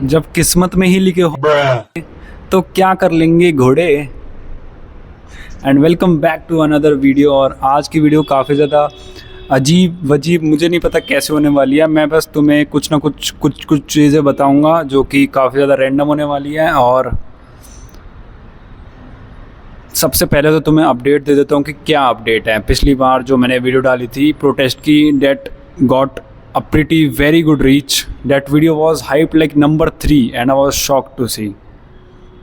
जब किस्मत में ही लिखे हो तो क्या कर लेंगे घोड़े। And welcome back to another video. और आज की वीडियो काफ़ी ज़्यादा अजीब वजीब, मुझे नहीं पता कैसे होने वाली है। मैं बस तुम्हें कुछ ना कुछ चीज़ें बताऊंगा जो कि काफ़ी ज़्यादा रैंडम होने वाली है। और सबसे पहले तो तुम्हें अपडेट दे देता हूँ कि क्या अपडेट है। पिछली बार जो मैंने वीडियो डाली थी प्रोटेस्ट की, date got a pretty very good reach. That video was hyped like number 3 and I was shocked to see.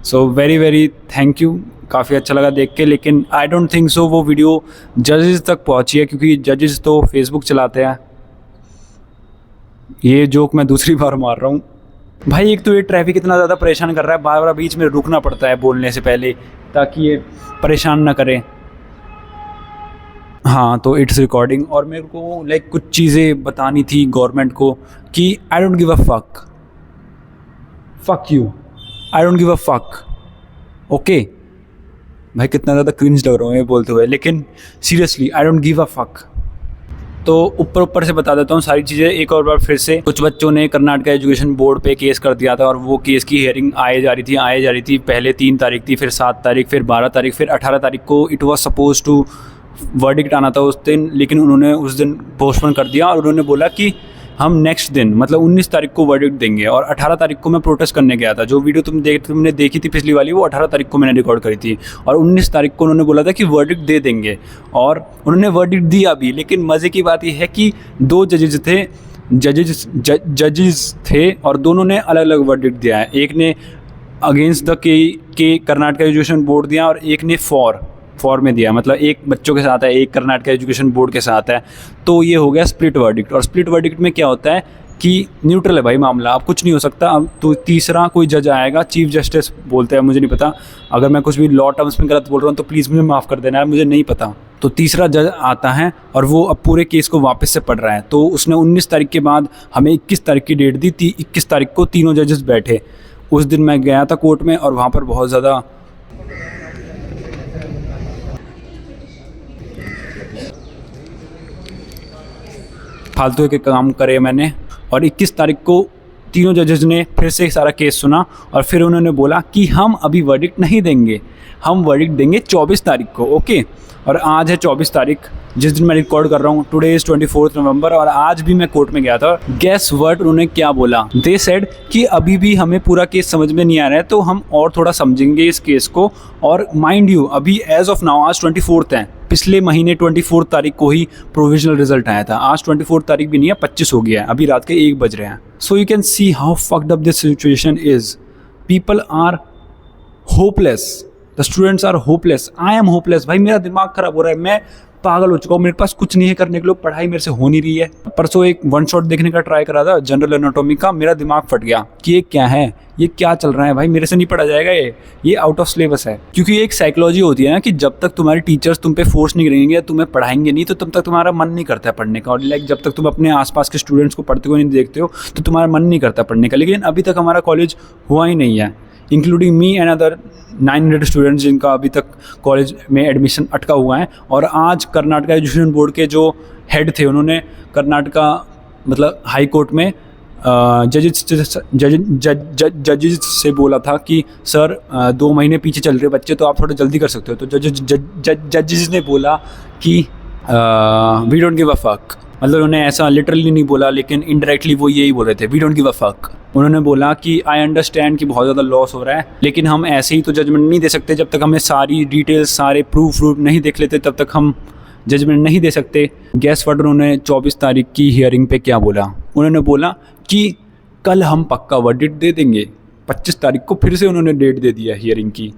So very thank you, काफ़ी अच्छा लगा देख के। लेकिन I don't think so वो वीडियो जजेस तक पहुंची है, क्योंकि जजेस तो फेसबुक चलाते हैं। ये जोक मैं दूसरी बार मार रहा हूँ भाई। एक तो ये ट्रैफिक इतना ज़्यादा परेशान कर रहा है, बार बार बीच में रुकना पड़ता है बोलने से पहले ताकि ये परेशान ना करे। हाँ, तो इट्स रिकॉर्डिंग। और मेरे को लाइक कुछ चीज़ें बतानी थी गवर्नमेंट को कि I don't give a fuck you, I don't give a fuck. Okay भाई, कितना ज़्यादा क्रिंज लग रहा हूँ ये बोलते हुए, लेकिन seriously I don't give a fuck. तो ऊपर से बता देता हूँ सारी चीज़ें एक और बार फिर से। कुछ बच्चों ने कर्नाटक एजुकेशन बोर्ड पे केस कर दिया था और वो केस की हियरिंग आए जा रही थी। पहले 3 तारीख थी, फिर 7 तारीख, फिर 12 तारीख, फिर 18 तारीख को it was suppose to verdict आना था उस दिन, लेकिन उन्होंने उस दिन पोस्टपोन कर दिया और उन्होंने बोला कि हम नेक्स्ट दिन मतलब 19 तारीख को वर्डिक्ट देंगे। और 18 तारीख को मैं प्रोटेस्ट करने गया था। जो वीडियो तुमने देखी थी पिछली वाली, वो 18 तारीख को मैंने रिकॉर्ड करी थी। और 19 तारीख को उन्होंने बोला था कि वर्डिक्ट दे देंगे, और उन्होंने वर्डिक्ट दिया भी। लेकिन मज़े की बात यह है कि 2 जजेस थे और दोनों ने अलग अलग वर्डिक्ट दिया है। एक ने अगेंस्ट द के कर्नाटक एजुकेशन बोर्ड दिया और एक ने फॉर में दिया, मतलब एक बच्चों के साथ है, एक कर्नाटक एजुकेशन बोर्ड के साथ है। तो ये हो गया स्प्लिट वर्डिक्ट। और स्प्लिट वर्डिक्ट में क्या होता है कि न्यूट्रल है भाई मामला, अब कुछ नहीं हो सकता। अब तो तीसरा कोई जज आएगा, चीफ जस्टिस बोलते हैं, मुझे नहीं पता। अगर मैं कुछ भी लॉ टर्म्स में गलत बोल रहा हूँ तो प्लीज़ मुझे माफ़ कर देना, मुझे नहीं पता। तो तीसरा जज आता है और वो अब पूरे केस को वापस से पढ़ रहा है। तो उसने 19 तारीख के बाद हमें 21 तारीख की डेट दी थी। 21 तारीख को तीनों जजेस बैठे। उस दिन मैं गया था कोर्ट में और वहाँ पर बहुत ज़्यादा फालतू के काम करे मैंने। और 21 तारीख को तीनों जजेस ने फिर से सारा केस सुना और फिर उन्होंने बोला कि हम अभी वर्डिक्ट नहीं देंगे, हम वर्डिक्ट देंगे 24 तारीख को। ओके, और आज है 24 तारीख जिस दिन मैं रिकॉर्ड कर रहा हूँ। टुडे इज़ 24 नवंबर। और आज भी मैं कोर्ट में गया था। गेस व्हाट उन्होंने क्या बोला? दे सेड कि अभी भी हमें पूरा केस समझ में नहीं आ रहा है, तो हम और थोड़ा समझेंगे इस केस को। और माइंड यू, अभी एज ऑफ नाउ आज 24 है, पिछले महीने 24 तारीख को ही प्रोविजनल रिजल्ट आया था। आज 24 तारीख भी नहीं है, 25 हो गया है, अभी रात के 1 बज रहे हैं। So you can see how fucked up this situation is. People are hopeless, the students are hopeless, I am hopeless. भाई मेरा दिमाग खराब हो रहा है, मैं पागल हो चुका हूँ। मेरे पास कुछ नहीं है करने के लिए, पढ़ाई मेरे से हो नहीं रही है। परसों एक 1 शॉट देखने का ट्राई करा था जनरल एनाटॉमी का, मेरा दिमाग फट गया कि ये क्या है, ये क्या चल रहा है भाई, मेरे से नहीं पढ़ा जाएगा, ये आउट ऑफ सिलेबस है। क्योंकि ये एक साइकोलॉजी होती है ना कि जब तक तुम्हारे टीचर्स तुम पे फोर्स नहीं करेंगे, तुम्हें पढ़ाएंगे नहीं, तो तब तक तुम्हारा मन नहीं करता है पढ़ने का। और लाइक जब तक तुम अपने आसपास के स्टूडेंट्स को पढ़ते हुए नहीं देखते हो तो तुम्हारा मन नहीं करता पढ़ने का। लेकिन अभी तक हमारा कॉलेज हुआ ही नहीं है, including me and other 900 students जिनका अभी तक कॉलेज में एडमिशन अटका हुआ है। और आज कर्नाटक एजुकेशन बोर्ड के जो हेड थे, उन्होंने कर्नाटका मतलब हाई कोर्ट में जजेस से बोला था कि सर 2 महीने पीछे चल रहे बच्चे, तो आप थोड़ा जल्दी कर सकते हो। तो जजेस ने बोला कि we don't give a fuck. मतलब उन्होंने ऐसा लिटरली नहीं बोला, लेकिन इनडायरेक्टली वो यही बोल रहे थे, we don't give a fuck. उन्होंने बोला कि आई अंडरस्टैंड कि बहुत ज़्यादा लॉस हो रहा है, लेकिन हम ऐसे ही तो जजमेंट नहीं दे सकते। जब तक हमें सारी डिटेल्स, सारे प्रूफ नहीं देख लेते, तब तक हम जजमेंट नहीं दे सकते। गैस व्हाट उन्होंने 24 तारीख की हियरिंग पे क्या बोला? उन्होंने बोला कि कल हम पक्का वर्डिक्ट दे देंगे। 25 तारीख को फिर से उन्होंने डेट दे दिया हियरिंग की।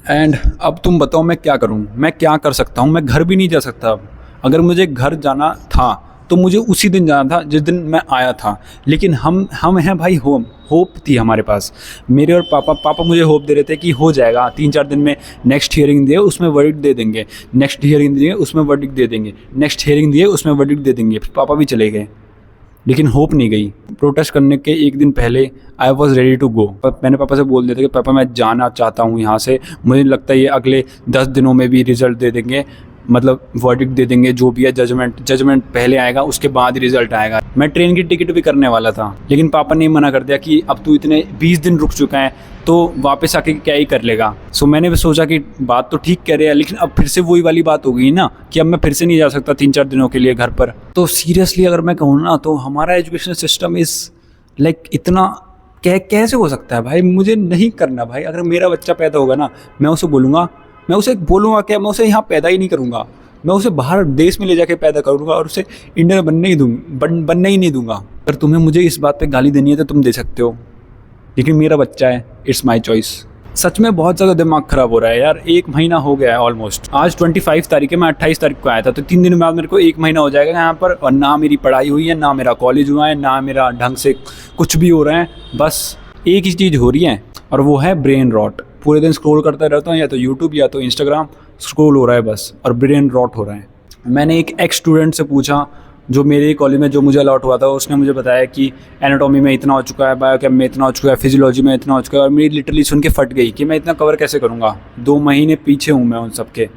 एंड अब तुम बताओ मैं क्या करूँ, मैं क्या कर सकता हूँ? मैं घर भी नहीं जा सकता। अगर मुझे घर जाना था तो मुझे उसी दिन जाना था जिस दिन मैं आया था। लेकिन हम हैं भाई, होप थी हमारे पास। मेरे और पापा मुझे होप दे रहे थे कि हो जाएगा 3-4 दिन में, नेक्स्ट हियरिंग दिए उसमें वर्डिक्ट दे देंगे, नेक्स्ट हियरिंग दिए उसमें वर्डिक्ट दे देंगे, नेक्स्ट हियरिंग दिए उसमें वर्डिक्ट दे देंगे। फिर पापा भी चले गए, लेकिन होप नहीं गई। प्रोटेस्ट करने के एक दिन पहले I was ready to go. मैंने पापा से बोल दिया था कि पापा मैं जाना चाहता हूँ यहाँ से, मुझे लगता है ये अगले 10 दिनों में भी रिज़ल्ट दे देंगे। मतलब वर्डिक्ट दे देंगे, जो भी है जजमेंट पहले आएगा, उसके बाद ही रिजल्ट आएगा। मैं ट्रेन की टिकट भी करने वाला था, लेकिन पापा ने मना कर दिया कि अब तू इतने 20 दिन रुक चुका है तो वापस आके क्या ही कर लेगा। सो मैंने भी सोचा कि बात तो ठीक कह रहे हैं, लेकिन अब फिर से वही वाली बात हो गई ना कि अब मैं फिर से नहीं जा सकता 3-4 दिनों के लिए घर पर। तो सीरियसली अगर मैं कहूँ ना, तो हमारा एजुकेशन सिस्टम इज़ लाइक इतना कैसे हो सकता है भाई? मुझे नहीं करना भाई। अगर मेरा बच्चा पैदा होगा ना, मैं उसे बोलूँगा क्या, मैं उसे यहाँ पैदा ही नहीं करूँगा, मैं उसे बाहर देश में ले जाके पैदा करूँगा और उसे इंडियन बनने ही नहीं दूंगा। अगर तुम्हें मुझे इस बात पे गाली देनी है तो तुम दे सकते हो, लेकिन मेरा बच्चा है, इट्स माई चॉइस। सच में बहुत ज़्यादा दिमाग ख़राब हो रहा है यार। 1 महीना हो गया है ऑलमोस्ट। आज 25 तारीख है, मैं 28 तारीख को आया था, तो 3 दिन बाद मेरे को 1 महीना हो जाएगा यहाँ पर, और ना मेरी पढ़ाई हुई है, ना मेरा कॉलेज हुआ है, ना मेरा ढंग से कुछ भी हो रहा है। बस एक ही चीज़ हो रही है, और वो है ब्रेन रॉट। पूरे दिन स्क्रॉल करता रहता हूँ, या तो यूट्यूब या तो इंस्टाग्राम स्क्रॉल हो रहा है बस, और ब्रेन रॉट हो रहा है। मैंने एक एक्स स्टूडेंट से पूछा जो मेरे कॉलेज में जो मुझे अलॉट हुआ था, उसने मुझे बताया कि एनाटॉमी में इतना हो चुका है, बायोकेम में इतना हो चुका है, फिजियोलॉजी में इतना हो चुका है, और मेरी लिटरली सुन के फट गई कि मैं इतना कवर कैसे करूँगा। 2 महीने पीछे हूँ मैं उन सब के।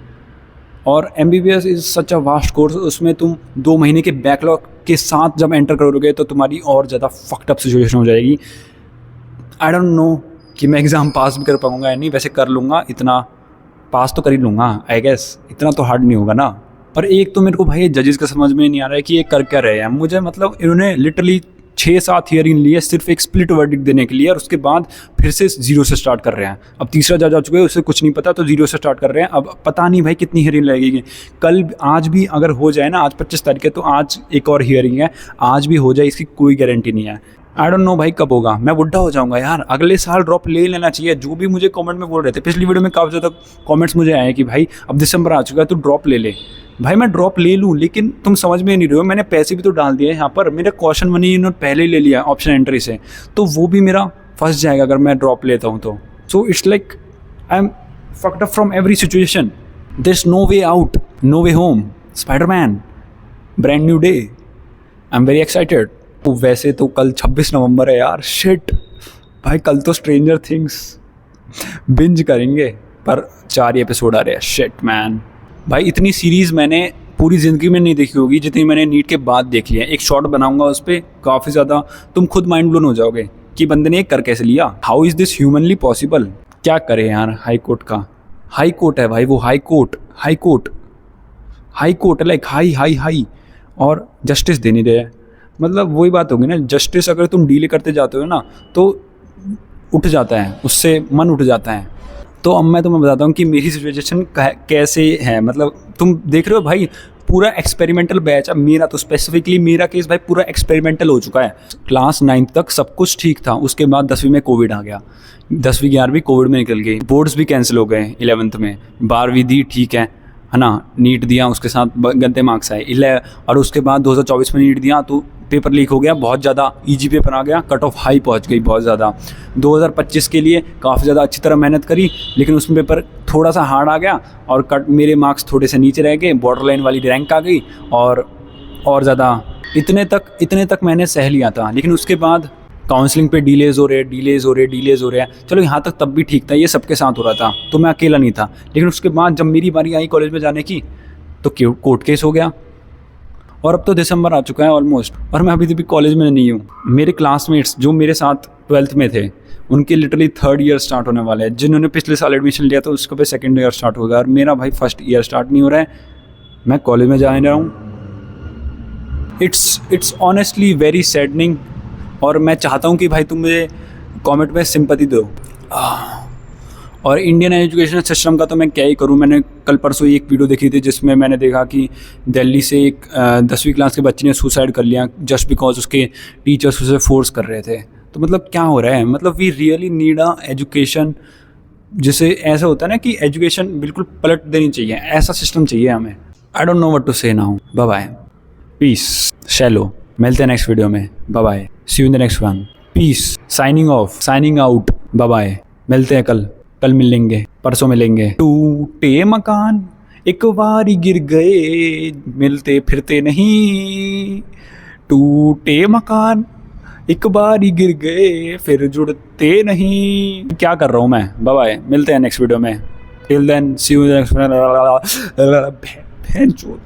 और MBBS is such a vast course, उसमें तुम 2 महीने के बैकलॉग के साथ जब एंटर करोगे तो तुम्हारी और ज़्यादा फक्ड अप सिचुएशन हो जाएगी। आई डोंट नो कि मैं एग्ज़ाम पास भी कर पाऊँगा या नहीं, वैसे कर लूँगा, इतना पास तो कर ही लूँगा आई गेस, इतना तो हार्ड नहीं होगा ना। पर एक तो मेरे को भाई जजेस का समझ में नहीं आ रहा है कि ये कर क्या रहे हैं। मुझे मतलब इन्होंने लिटरली 6-7 हियरिंग लिए सिर्फ एक स्प्लिट वर्डिक्ट देने के लिए, और उसके बाद फिर से 0 से स्टार्ट कर रहे हैं। अब तीसरा जज आ चुके हैं, उसे कुछ नहीं पता, तो 0 से स्टार्ट कर रहे हैं। अब पता नहीं भाई कितनी हियरिंग लगेगी। कल आज भी अगर हो जाए ना, आज 25 तारीख है, तो आज एक और हियरिंग है, आज भी हो जाए इसकी कोई गारंटी नहीं है। आई डोंट नो भाई कब होगा। मैं बुढ़ा हो जाऊंगा यार, अगले साल ड्रॉप ले लेना चाहिए। जो भी मुझे कमेंट में बोल रहे थे, पिछली वीडियो में काफ़ी ज़्यादा कमेंट्स मुझे आए कि भाई अब दिसंबर आ चुका है तो ड्रॉप ले ले। भाई मैं ड्रॉप ले लूँ, लेकिन तुम समझ में नहीं रहे हो, मैंने पैसे भी तो डाल दिए यहाँ पर। मेरा क्वेश्चन मनी इन्होंने पहले ही ले लिया ऑप्शन एंट्री से, तो वो भी मेरा फंस जाएगा अगर मैं ड्रॉप लेता हूँ तो। So it's like I am fucked up from every situation. There is no way out, no way home. Spiderman, brand new day, I am very excited. तो वैसे तो कल 26 नवंबर है यार, शिट भाई, कल तो स्ट्रेंजर थिंग्स बिंज करेंगे, पर 4 एपिसोड आ रहे हैं। शिट मैन भाई, इतनी सीरीज़ मैंने पूरी ज़िंदगी में नहीं देखी होगी जितनी मैंने नीट के बाद देख लिया है। एक शॉर्ट बनाऊंगा उस पर, काफ़ी ज़्यादा तुम खुद माइंड ब्लोन हो जाओगे कि बंदे ने कर कैसे लिया। How is this humanly possible? क्या करे यार। हाई कोर्ट का, हाई कोर्ट है भाई वो, हाई कोर्ट लाइक हाई, और जस्टिस दे नहीं रहे। मतलब वही बात होगी ना, जस्टिस अगर तुम डीले करते जाते हो ना तो उठ जाता है, उससे मन उठ जाता है। तो अब मैं तुम्हें बताता हूँ कि मेरी सिचुएशन कैसे है। मतलब तुम देख रहे हो भाई, पूरा एक्सपेरिमेंटल बैच। अब मेरा तो स्पेसिफिकली मेरा केस भाई पूरा एक्सपेरिमेंटल हो चुका है। क्लास 9 तक सब कुछ ठीक था, उसके बाद 10वीं में कोविड आ गया, 10वीं 11वीं कोविड में निकल गई, बोर्ड्स भी कैंसिल हो गए 11th में, 12वीं दी ठीक है ना, नीट दिया, उसके साथ गंदे मार्क्स आए। और उसके बाद 2024 में नीट दिया तो पेपर लीक हो गया, बहुत ज़्यादा ईजी पेपर आ गया, कट ऑफ हाई पहुंच गई बहुत ज़्यादा। 2025 के लिए काफ़ी ज़्यादा अच्छी तरह मेहनत करी, लेकिन उसमें पेपर थोड़ा सा हार्ड आ गया, और मेरे मार्क्स थोड़े से नीचे रह गए, बॉर्डर लाइन वाली रैंक आ गई, और ज़्यादा इतने तक मैंने सह लिया था। लेकिन उसके बाद काउंसलिंग पे डिलेज हो रहे हैं। चलो यहाँ तक तब भी ठीक था, ये सबके साथ हो रहा था, तो मैं अकेला नहीं था। लेकिन उसके बाद जब मेरी बारी आई कॉलेज में जाने की, तो कोर्ट केस हो गया, और अब तो दिसंबर आ चुका है ऑलमोस्ट, और मैं अभी भी कॉलेज में नहीं हूँ। मेरे क्लासमेट्स जो मेरे साथ 12th में थे, उनके लिटरली 3rd ईयर स्टार्ट होने वाले हैं। जिन्होंने पिछले साल एडमिशन लिया था उसका भी 2nd ईयर स्टार्ट होगा, और मेरा भाई 1st ईयर स्टार्ट नहीं हो रहा है। मैं कॉलेज में जा नहीं रहा हूँ। इट्स ऑनेस्टली वेरी सैडनिंग, और मैं चाहता हूँ कि भाई तुम मुझे कमेंट में सिंपैथी दो। और इंडियन एजुकेशन सिस्टम का तो मैं क्या ही करूँ। मैंने कल परसों एक वीडियो देखी थी जिसमें मैंने देखा कि दिल्ली से एक 10वीं क्लास के बच्चे ने सुसाइड कर लिया जस्ट बिकॉज उसके टीचर्स उसे फोर्स कर रहे थे। तो मतलब क्या हो रहा है? मतलब we really need a education, जिसे ऐसा होता है ना कि एजुकेशन बिल्कुल पलट देनी चाहिए, ऐसा सिस्टम चाहिए हमें। I don't know what to say now. Bye bye, peace, Shailo. मिलते हैं नेक्स्ट वीडियो में। Bye bye, see you in the next one. Peace, signing off, signing out. Bye bye, मिलते हैं कल मिलेंगे, परसों मिलेंगे। टूटे मकान एक बार गिर गए, मिलते फिरते नहीं। टूटे मकान एक बार गिर गए, फिर जुड़ते नहीं। क्या कर रहा हूँ मैं? बाय बाय, मिलते हैं नेक्स्ट वीडियो में। Till then see you next. भैंचोद।